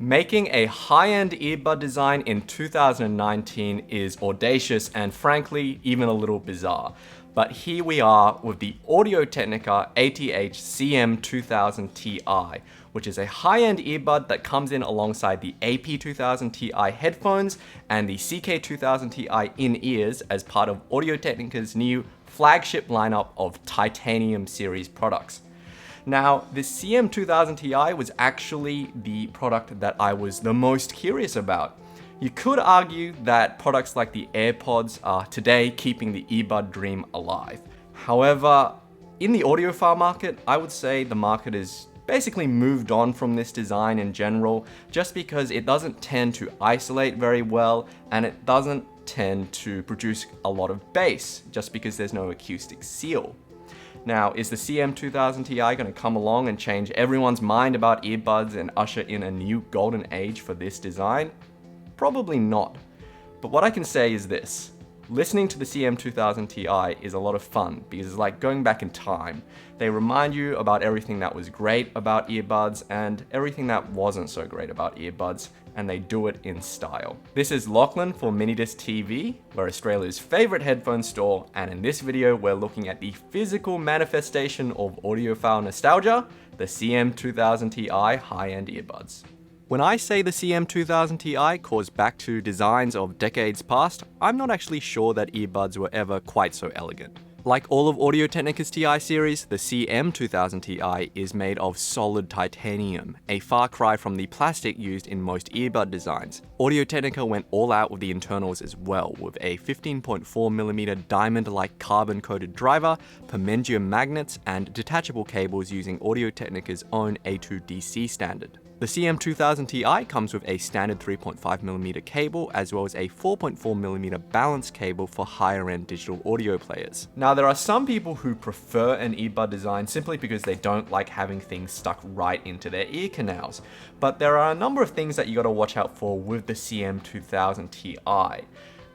Making a high-end earbud design in 2019 is audacious and frankly, even a little bizarre. But here we are with the Audio-Technica ATH-CM2000Ti, which is a high-end earbud that comes in alongside the AP2000Ti headphones and the CK2000Ti in-ears as part of Audio-Technica's new flagship lineup of Titanium series products. Now, the CM2000Ti was actually the product that I was the most curious about. You could argue that products like the AirPods are today keeping the earbud dream alive. However, in the audiophile market, I would say the market has basically moved on from this design in general, just because it doesn't tend to isolate very well and it doesn't tend to produce a lot of bass, just because there's no acoustic seal. Now, is the CM2000Ti going to come along and change everyone's mind about earbuds and usher in a new golden age for this design? Probably not. But what I can say is this. Listening to the CM2000Ti is a lot of fun because it's like going back in time. They remind you about everything that was great about earbuds and everything that wasn't so great about earbuds, and they do it in style. This is Lachlan for Minidisc TV. We're Australia's favorite headphone store, and in this video we're looking at the physical manifestation of audiophile nostalgia, the CM2000Ti high-end earbuds. When I say the CM2000Ti calls back to designs of decades past, I'm not actually sure that earbuds were ever quite so elegant. Like all of Audio-Technica's Ti series, the CM2000Ti is made of solid titanium, a far cry from the plastic used in most earbud designs. Audio-Technica went all out with the internals as well, with a 15.4mm diamond-like carbon-coated driver, Permendium magnets, and detachable cables using Audio-Technica's own A2DC standard. The CM2000Ti comes with a standard 3.5mm cable as well as a 4.4mm balance cable for higher-end digital audio players. Now, there are some people who prefer an earbud design simply because they don't like having things stuck right into their ear canals. But there are a number of things that you gotta watch out for with the CM2000Ti.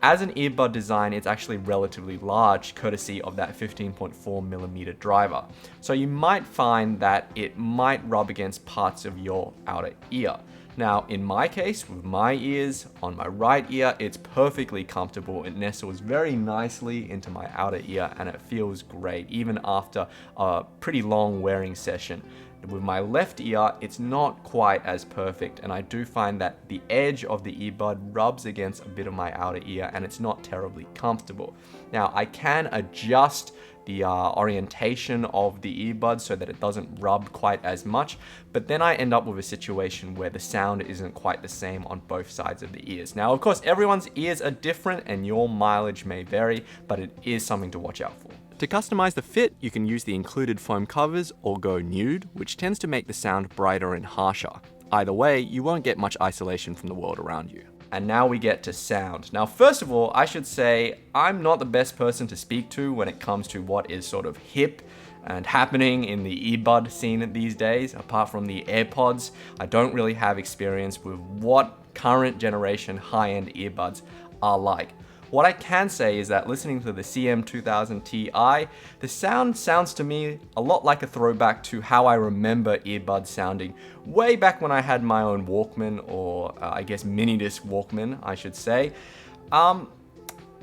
As an earbud design, it's actually relatively large, courtesy of that 15.4mm driver. So you might find that it might rub against parts of your outer ear. Now, in my case, with my ears, on my right ear, it's perfectly comfortable. It nestles very nicely into my outer ear and it feels great, even after a pretty long wearing session. With my left ear, it's not quite as perfect, and I do find that the edge of the earbud rubs against a bit of my outer ear and it's not terribly comfortable. Now, I can adjust the orientation of the earbud so that it doesn't rub quite as much, but then I end up with a situation where the sound isn't quite the same on both sides of the ears. Now, of course, everyone's ears are different and your mileage may vary, but it is something to watch out for. To customize the fit, you can use the included foam covers or go nude, which tends to make the sound brighter and harsher. Either way, you won't get much isolation from the world around you. And now we get to sound. Now, first of all, I should say I'm not the best person to speak to when it comes to what is sort of hip and happening in the earbud scene these days. Apart from the AirPods, I don't really have experience with what current generation high-end earbuds are like. What I can say is that listening to the CM2000Ti, the sound sounds to me a lot like a throwback to how I remember earbuds sounding way back when I had my own Walkman, or I guess Minidisc Walkman, I should say.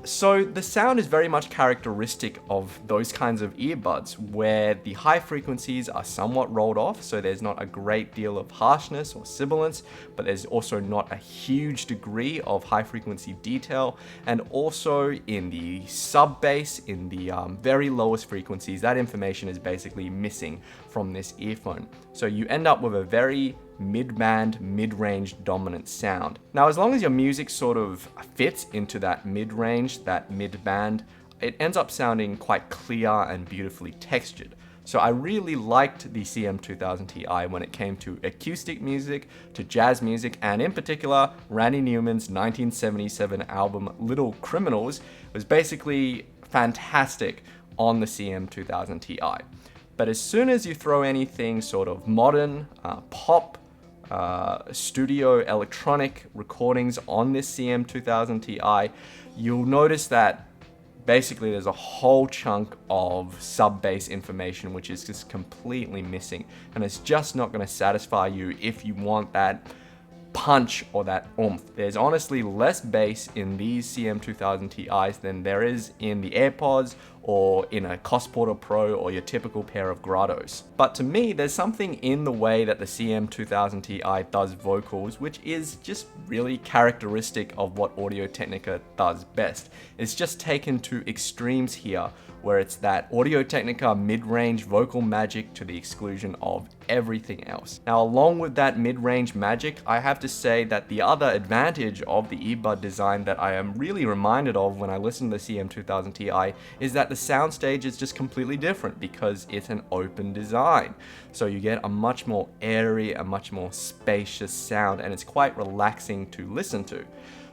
So the sound is very much characteristic of those kinds of earbuds where the high frequencies are somewhat rolled off, so there's not a great deal of harshness or sibilance, but there's also not a huge degree of high frequency detail. And also in the sub bass, in the very lowest frequencies, that information is basically missing from this earphone. So you end up with a very mid-band, mid-range dominant sound. Now, as long as your music sort of fits into that mid-range, that mid-band, it ends up sounding quite clear and beautifully textured. So I really liked the CM2000Ti when it came to acoustic music, to jazz music, and in particular, Randy Newman's 1977 album Little Criminals was basically fantastic on the CM2000Ti. But as soon as you throw anything sort of modern, pop, studio electronic recordings on this CM2000Ti, you'll notice that basically there's a whole chunk of sub-bass information which is just completely missing, and it's just not going to satisfy you if you want that punch or that oomph. There's honestly less bass in these CM2000Ti's than there is in the AirPods or in a Cosporter Pro or your typical pair of Grados. But to me, there's something in the way that the CM2000Ti does vocals which is just really characteristic of what Audio-Technica does best. It's just taken to extremes here, where it's that Audio-Technica mid-range vocal magic to the exclusion of everything else. Now, along with that mid-range magic, I have to say that the other advantage of the earbud design that I am really reminded of when I listen to the CM2000Ti is that the soundstage is just completely different because it's an open design. So you get a much more airy, a much more spacious sound, and it's quite relaxing to listen to.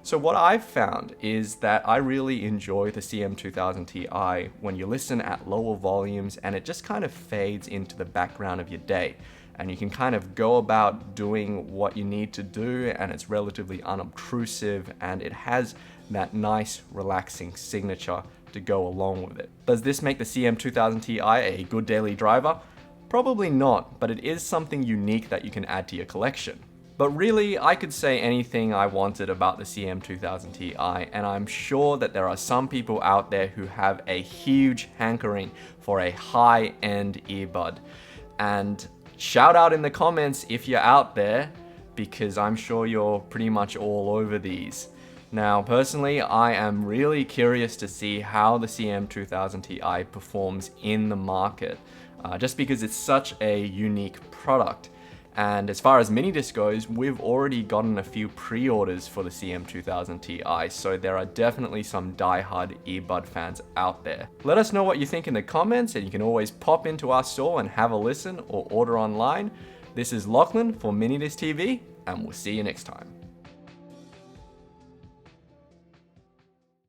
So what I've found is that I really enjoy the CM2000Ti when you listen at lower volumes and it just kind of fades into the background of your day. And you can kind of go about doing what you need to do, and it's relatively unobtrusive, and it has that nice relaxing signature to go along with it. Does this make the CM2000Ti a good daily driver? Probably not, but it is something unique that you can add to your collection. But really, I could say anything I wanted about the CM2000Ti, and I'm sure that there are some people out there who have a huge hankering for a high-end earbud. And shout out in the comments if you're out there, because I'm sure you're pretty much all over these. Now, personally, I am really curious to see how the CM2000Ti performs in the market, just because it's such a unique product. And as far as Minidisc goes, we've already gotten a few pre-orders for the CM2000Ti, so there are definitely some die-hard earbud fans out there. Let us know what you think in the comments, and you can always pop into our store and have a listen or order online. This is Lachlan for Minidisc TV, and we'll see you next time.